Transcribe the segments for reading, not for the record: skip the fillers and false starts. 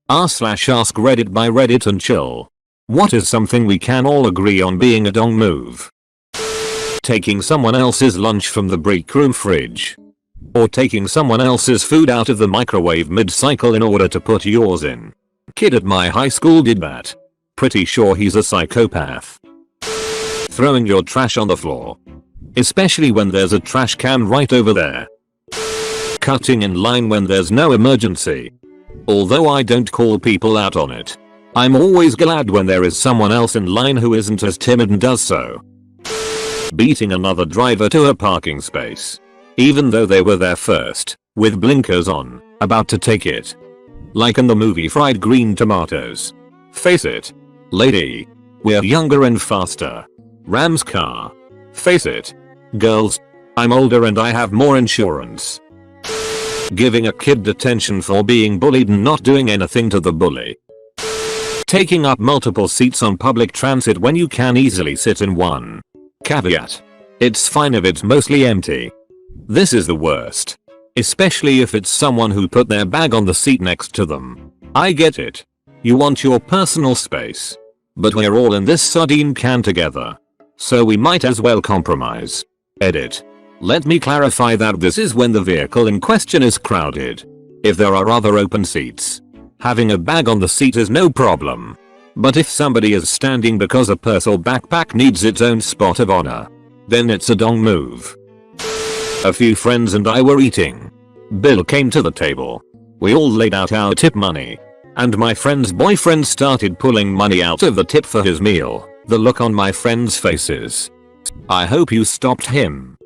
r/AskReddit by Reddit and chill. What is something we can all agree on being a dong move? Taking someone else's lunch from the break room fridge. Or taking someone else's food out of the microwave mid-cycle in order to put yours in. Kid at my high school did that. Pretty sure he's a psychopath. Throwing your trash on the floor. Especially when there's a trash can right over there. Cutting in line when there's no emergency. Although I don't call people out on it. I'm always glad when there is someone else in line who isn't as timid and does so. Beating another driver to a parking space. Even though they were there first, with blinkers on, about to take it. Like in the movie Fried Green Tomatoes. Face it. Lady. We're younger and faster. Ram's car. Face it. Girls. I'm older and I have more insurance. Giving a kid detention for being bullied and not doing anything to the bully. Taking up multiple seats on public transit when you can easily sit in one. Caveat. It's fine if it's mostly empty. This is the worst. Especially if it's someone who put their bag on the seat next to them. I get it. You want your personal space. But we're all in this sardine can together. So we might as well compromise. Edit. Let me clarify that this is when the vehicle in question is crowded. If there are other open seats, having a bag on the seat is no problem. But if somebody is standing because a purse or backpack needs its own spot of honor, then it's a dong move. A few friends and I were eating. Bill came to the table. We all laid out our tip money. And my friend's boyfriend started pulling money out of the tip for his meal. The look on my friends' faces. I hope you stopped him.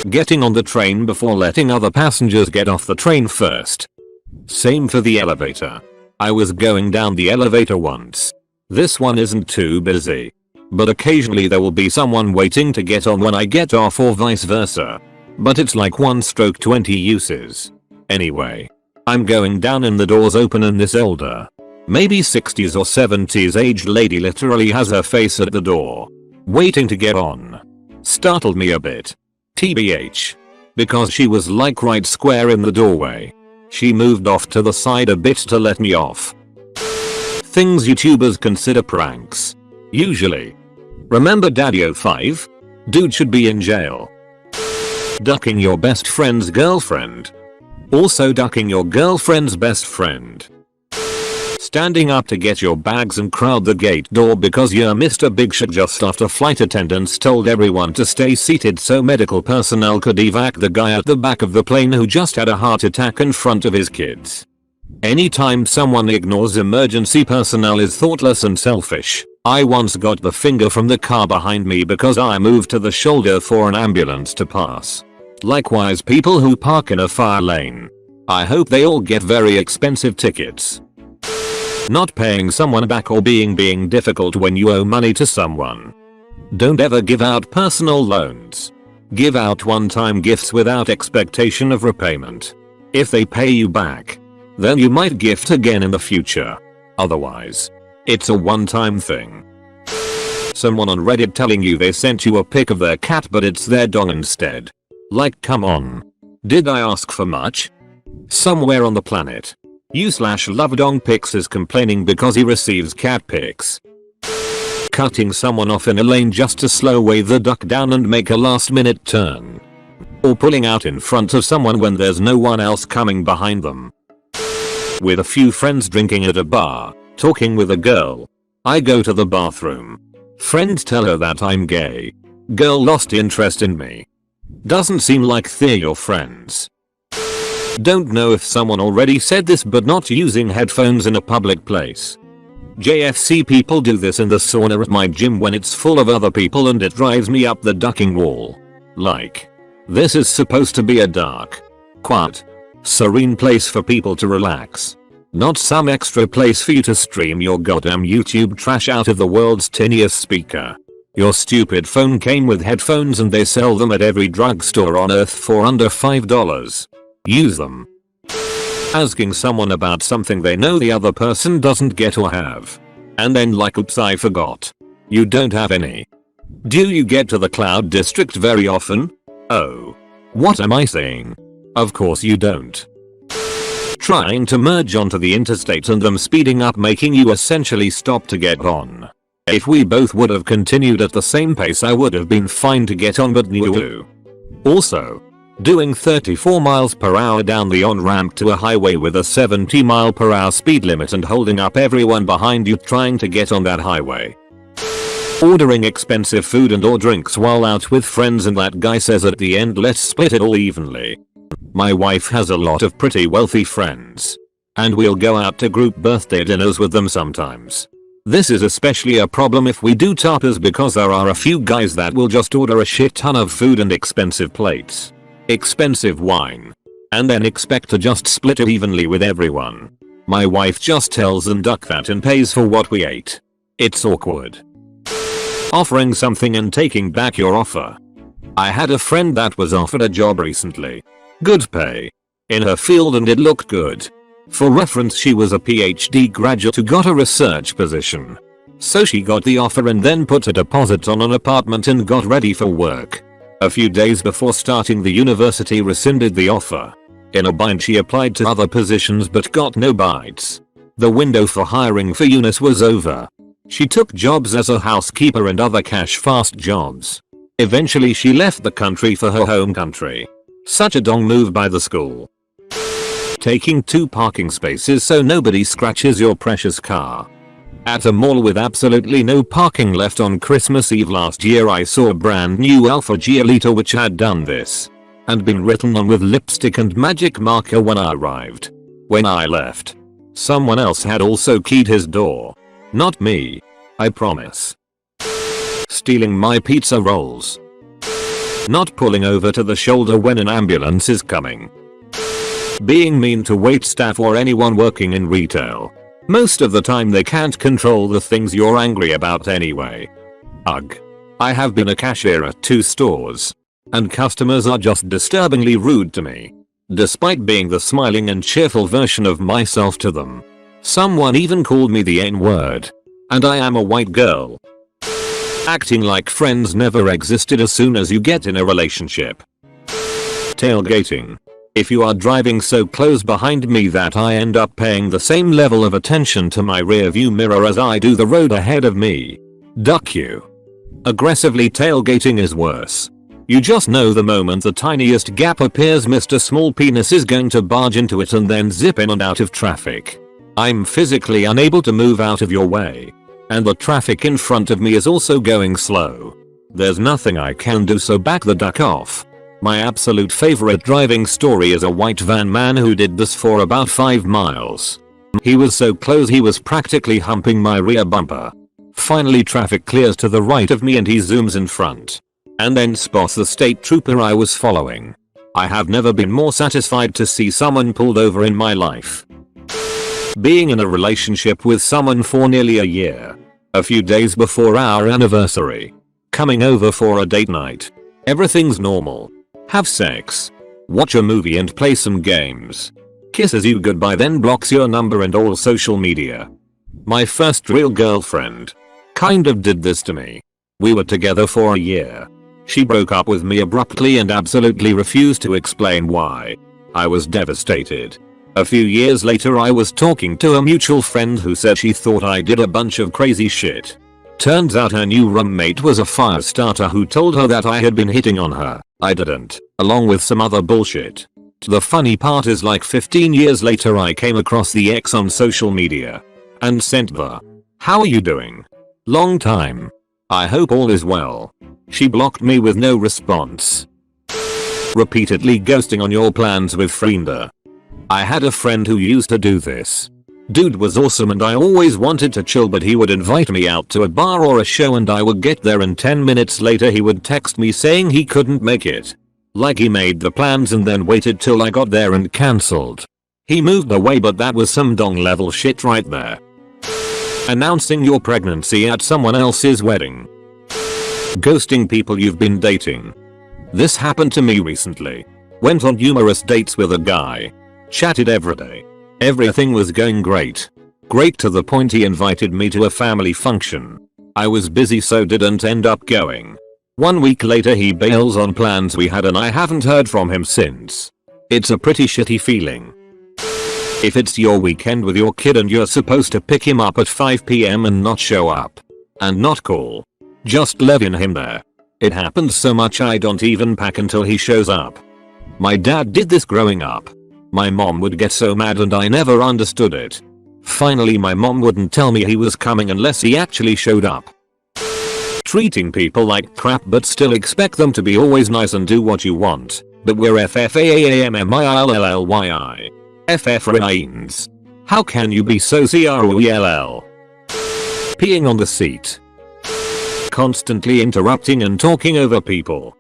Getting on the train before letting other passengers get off the train first. Same for the elevator. I was going down the elevator once. This one isn't too busy. But occasionally there will be someone waiting to get on when I get off or vice versa. But it's like 1/20 uses. Anyway. I'm going down and the doors open and this older, maybe 60s or 70s aged lady literally has her face at the door. Waiting to get on. Startled me a bit. TBH. Because she was like right square in the doorway. She moved off to the side a bit to let me off. Things YouTubers consider pranks. Usually. Remember Daddy05? Dude should be in jail. Ducking your best friend's girlfriend. Also ducking your girlfriend's best friend. Standing up to get your bags and crowd the gate door because you're Mr. Big Shot just after flight attendants told everyone to stay seated so medical personnel could evac the guy at the back of the plane who just had a heart attack in front of his kids. Anytime someone ignores emergency personnel is thoughtless and selfish. I once got the finger from the car behind me because I moved to the shoulder for an ambulance to pass. Likewise people who park in a fire lane. I hope they all get very expensive tickets. Not paying someone back or being difficult when you owe money to someone. Don't ever give out personal loans. Give out one-time gifts without expectation of repayment. If they pay you back, then you might gift again in the future. Otherwise, it's a one-time thing. Someone on Reddit telling you they sent you a pic of their cat but it's their dong instead. Like come on. Did I ask for much? Somewhere on the planet. U/love dong pics is complaining because he receives cat pics. Cutting someone off in a lane just to slow way the duck down and make a last minute turn. Or pulling out in front of someone when there's no one else coming behind them. With a few friends drinking at a bar, talking with a girl. I go to the bathroom. Friends tell her that I'm gay. Girl lost interest in me. Doesn't seem like they're your friends. Don't know if someone already said this but not using headphones in a public place. JFC people do this in the sauna at my gym when it's full of other people and it drives me up the ducking wall. Like. This is supposed to be a dark, quiet, serene place for people to relax. Not some extra place for you to stream your goddamn YouTube trash out of the world's tiniest speaker. Your stupid phone came with headphones and they sell them at every drugstore on earth for under $5. Use them. Asking someone about something they know the other person doesn't get or have. And then like oops I forgot. You don't have any. Do you get to the cloud district very often? Oh. What am I saying? Of course you don't. trying to merge onto the interstate and them speeding up, making you essentially stop to get on. If we both would have continued at the same pace, I would have been fine to get on, but no. Also, doing 34 miles per hour down the on-ramp to a highway with a 70 mile per hour speed limit and holding up everyone behind you trying to get on that highway. Ordering expensive food and or drinks while out with friends and that guy says at the end, let's split it all evenly. My wife has a lot of pretty wealthy friends, and we'll go out to group birthday dinners with them sometimes. This is especially a problem if we do tapas, because there are a few guys that will just order a shit ton of food and expensive plates, expensive wine, and then expect to just split it evenly with everyone. My wife just tells them duck that and pays for what we ate. It's awkward. Offering something and taking back your offer. I had a friend that was offered a job recently. Good pay in her field and it looked good. For reference, she was a PhD graduate who got a research position. So she got the offer and then put a deposit on an apartment and got ready for work. A few days before starting the university, rescinded the offer. In a bind, she applied to other positions but got no bites. The window for hiring for Eunice was over. She took jobs as a housekeeper and other cash fast jobs. Eventually she left the country for her home country. Such a dong move by the school. Taking 2 parking spaces so nobody scratches your precious car. At a mall with absolutely no parking left on Christmas Eve last year, I saw a brand new Alfa Giolito which had done this and been written on with lipstick and magic marker when I arrived. When I left, someone else had also keyed his door. Not me, I promise. Stealing my pizza rolls. Not pulling over to the shoulder when an ambulance is coming. Being mean to wait staff or anyone working in retail. Most of the time they can't control the things you're angry about anyway. Ugh. I have been a cashier at 2 stores, and customers are just disturbingly rude to me, despite being the smiling and cheerful version of myself to them. Someone even called me the N-word, and I am a white girl. Acting like friends never existed as soon as you get in a relationship. Tailgating. If you are driving so close behind me that I end up paying the same level of attention to my rear view mirror as I do the road ahead of me, duck you. Aggressively tailgating is worse. You just know the moment the tiniest gap appears, Mr. Small Penis is going to barge into it and then zip in and out of traffic. I'm physically unable to move out of your way, and the traffic in front of me is also going slow. There's nothing I can do, so back the duck off. My absolute favorite driving story is a white van man who did this for about 5 miles. He was so close he was practically humping my rear bumper. Finally traffic clears to the right of me and he zooms in front, and then spots the state trooper I was following. I have never been more satisfied to see someone pulled over in my life. Being in a relationship with someone for nearly a year. A few days before our anniversary. Coming over for a date night. Everything's normal. Have sex. Watch a movie and play some games. Kisses you goodbye, then blocks your number and all social media. My first real girlfriend kind of did this to me. We were together for a year. She broke up with me abruptly and absolutely refused to explain why. I was devastated. A few years later I was talking to a mutual friend who said she thought I did a bunch of crazy shit. Turns out her new roommate was a fire starter who told her that I had been hitting on her. I didn't, along with some other bullshit. The funny part is, like 15 years later I came across the ex on social media and sent the "How are you doing? Long time. I hope all is well." She blocked me with no response. Repeatedly ghosting on your plans with frienda. I had a friend who used to do this. Dude was awesome and I always wanted to chill, but he would invite me out to a bar or a show and I would get there and 10 minutes later he would text me saying he couldn't make it. Like he made the plans and then waited till I got there and cancelled. He moved away, but that was some dong level shit right there. Announcing your pregnancy at someone else's wedding. Ghosting people you've been dating. This happened to me recently. Went on numerous dates with a guy. Chatted every day. Everything was going great. Great to the point he invited me to a family function. I was busy so didn't end up going. 1 week later he bails on plans we had and I haven't heard from him since. It's a pretty shitty feeling. If it's your weekend with your kid and you're supposed to pick him up at 5 PM and not show up. And not call. Just leaving him there. It happens so much I don't even pack until he shows up. My dad did this growing up. My mom would get so mad and I never understood it. Finally my mom wouldn't tell me he was coming unless he actually showed up. Treating people like crap but still expect them to be always nice and do what you want. But we're FFAAMMILLLYI. FFRINs. How can you be so CROELL? Peeing on the seat. Constantly interrupting and talking over people.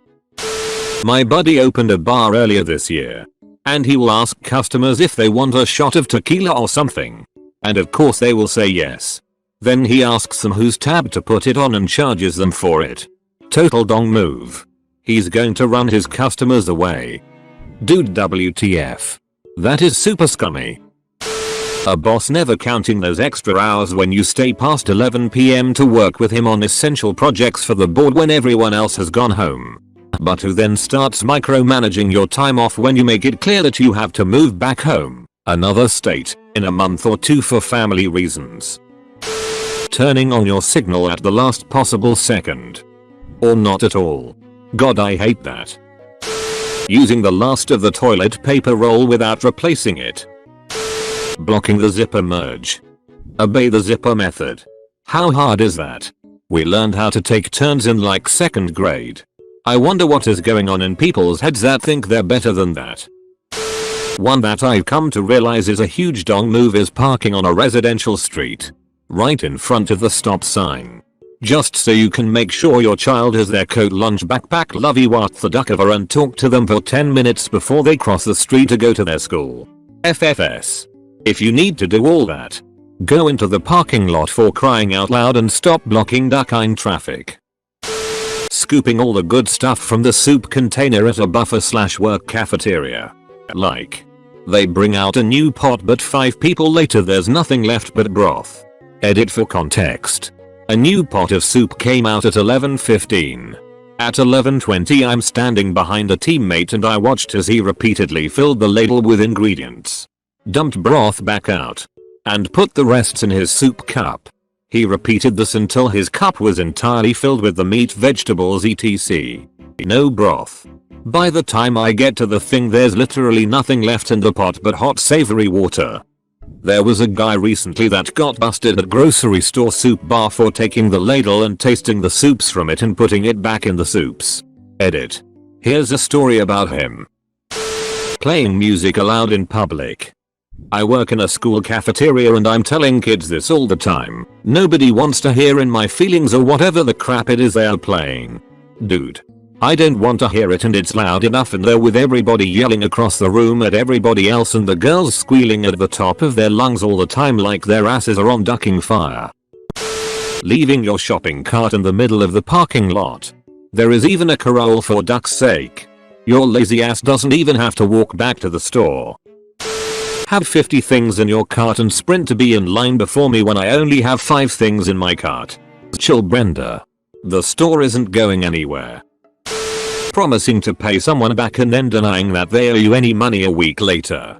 My buddy opened a bar earlier this year. And he will ask customers if they want a shot of tequila or something. And of course they will say yes. Then he asks them whose tab to put it on and charges them for it. Total dong move. He's going to run his customers away. Dude, WTF. That is super scummy. A boss never counting those extra hours when you stay past 11 PM to work with him on essential projects for the board when everyone else has gone home. But who then starts micromanaging your time off when you make it clear that you have to move back home, another state, in a month or two for family reasons. Turning on your signal at the last possible second. Or not at all. God, I hate that. Using the last of the toilet paper roll without replacing it. Blocking the zipper merge. Obey the zipper method. How hard is that? We learned how to take turns in like 2nd grade. I wonder what is going on in people's heads that think they're better than that. One that I've come to realize is a huge dong move is parking on a residential street. Right in front of the stop sign. Just so you can make sure your child has their coat, lunch, backpack, lovey what the duck ever and talk to them for 10 minutes before they cross the street to go to their school. FFS. If you need to do all that, go into the parking lot for crying out loud and stop blocking duck-ine traffic. Scooping all the good stuff from the soup container at a buffer/work cafeteria. Like. They bring out a new pot but 5 people later there's nothing left but broth. Edit for context. A new pot of soup came out at 11:15. At 11:20 I'm standing behind a teammate and I watched as he repeatedly filled the ladle with ingredients. Dumped broth back out. And put the rests in his soup cup. He repeated this until his cup was entirely filled with the meat, vegetables, etc. No broth. By the time I get to the thing there's literally nothing left in the pot but hot savory water. There was a guy recently that got busted at grocery store soup bar for taking the ladle and tasting the soups from it and putting it back in the soups. Edit. Here's a story about him. Playing music aloud in public. I work in a school cafeteria and I'm telling kids this all the time. Nobody wants to hear In My Feelings or whatever the crap it is they are playing. Dude. I don't want to hear it and it's loud enough and they're with everybody yelling across the room at everybody else and the girls squealing at the top of their lungs all the time like their asses are on ducking fire. Leaving your shopping cart in the middle of the parking lot. There is even a corral for duck's sake. Your lazy ass doesn't even have to walk back to the store. Have 50 things in your cart and sprint to be in line before me when I only have 5 things in my cart. Chill, Brenda. The store isn't going anywhere. Promising to pay someone back and then denying that they owe you any money a week later.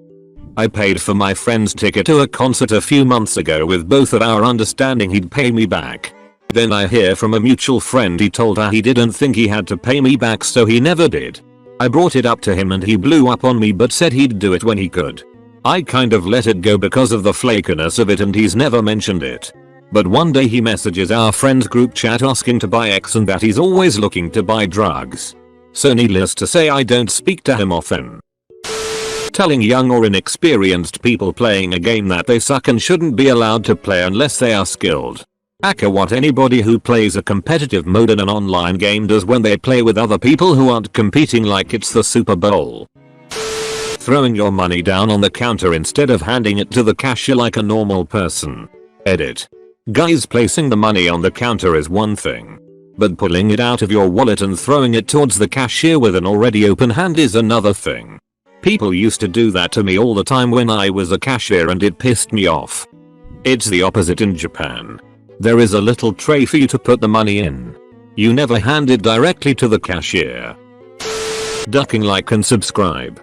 I paid for my friend's ticket to a concert a few months ago with both of our understanding he'd pay me back. Then I hear from a mutual friend he told her he didn't think he had to pay me back so he never did. I brought it up to him and he blew up on me but said he'd do it when he could. I kind of let it go because of the flakiness of it and he's never mentioned it. But one day he messages our friends group chat asking to buy X and that he's always looking to buy drugs. So needless to say I don't speak to him often. Telling young or inexperienced people playing a game that they suck and shouldn't be allowed to play unless they are skilled. Aka what anybody who plays a competitive mode in an online game does when they play with other people who aren't competing like it's the Super Bowl. Throwing your money down on the counter instead of handing it to the cashier like a normal person. Edit. Guys, placing the money on the counter is one thing. But pulling it out of your wallet and throwing it towards the cashier with an already open hand is another thing. People used to do that to me all the time when I was a cashier and it pissed me off. It's the opposite in Japan. There is a little tray for you to put the money in. You never hand it directly to the cashier. Ducking like and subscribe.